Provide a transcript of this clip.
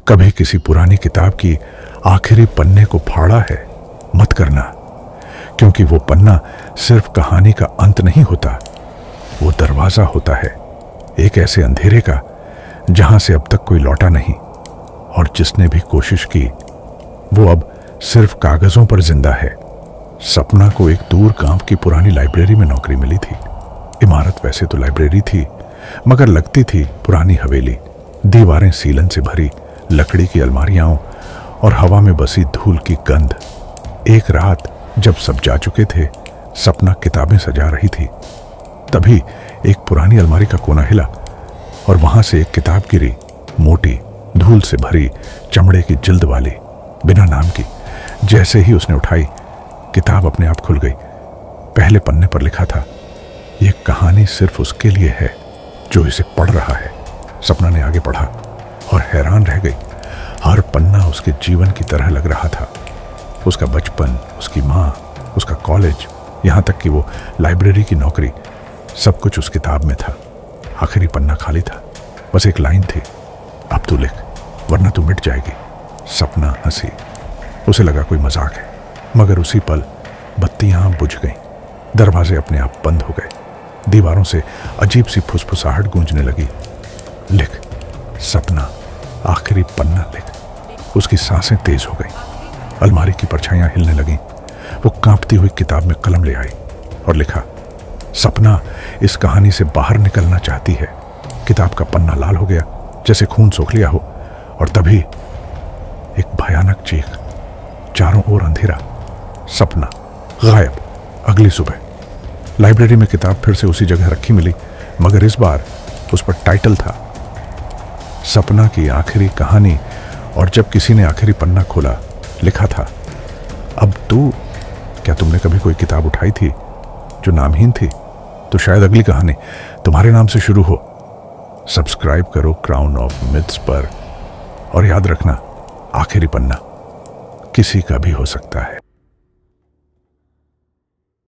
कभी किसी पुरानी किताब की आखिरी पन्ने को फाड़ा है, मत करना, क्योंकि वो पन्ना सिर्फ कहानी का अंत नहीं होता, वो दरवाजा होता है एक ऐसे अंधेरे का जहां से अब तक कोई लौटा नहीं, और जिसने भी कोशिश की वो अब सिर्फ कागजों पर जिंदा है। सपना को एक दूर गांव की पुरानी लाइब्रेरी में नौकरी मिली थी। इमारत वैसे तो लाइब्रेरी थी, मगर लगती थी पुरानी हवेली। दीवारें सीलन से भरी, लकड़ी की अलमारियां और हवा में बसी धूल की गंध। एक रात जब सब जा चुके थे, सपना किताबें सजा रही थी। तभी एक पुरानी अलमारी का कोना हिला और वहां से एक किताब गिरी, मोटी, धूल से भरी, चमड़े की जिल्द वाली, बिना नाम की। जैसे ही उसने उठाई, किताब अपने आप खुल गई। पहले पन्ने पर लिखा था, यह कहानी सिर्फ उसके लिए है जो इसे पढ़ रहा है। सपना ने आगे पढ़ा और हैरान रह गई। हर पन्ना उसके जीवन की तरह लग रहा था। उसका बचपन, उसकी माँ, उसका कॉलेज, यहाँ तक कि वो लाइब्रेरी की नौकरी, सब कुछ उस किताब में था। आखिरी पन्ना खाली था, बस एक लाइन थी, अब तू लिख वरना तू मिट जाएगी। सपना हंसी। उसे लगा कोई मजाक है, मगर उसी पल बत्तियां बुझ गईं। दरवाजे अपने आप बंद हो गए। दीवारों से अजीब सी फुसफुसाहट गूंजने लगी। लिख सपना, आखिरी पन्ना लिख। उसकी सांसें तेज हो गईं। अलमारी की परछाइयां हिलने लगीं। वो कांपती हुई किताब में कलम ले आई और लिखा, सपना इस कहानी से बाहर निकलना चाहती है। किताब का पन्ना लाल हो गया, जैसे खून सोख लिया हो, और तभी एक भयानक चीख। चारों ओर अंधेरा। सपना गायब। अगली सुबह लाइब्रेरी में किताब फिर से उसी जगह रखी मिली, मगर इस बार उस पर टाइटल था, सपना की आखिरी कहानी। और जब किसी ने आखिरी पन्ना खोला, लिखा था, अब तू, क्या तुमने कभी कोई किताब उठाई थी जो नामहीन थी? तो शायद अगली कहानी तुम्हारे नाम से शुरू हो। सब्सक्राइब करो क्राउन ऑफ मिथ्स पर, और याद रखना, आखिरी पन्ना किसी का भी हो सकता है।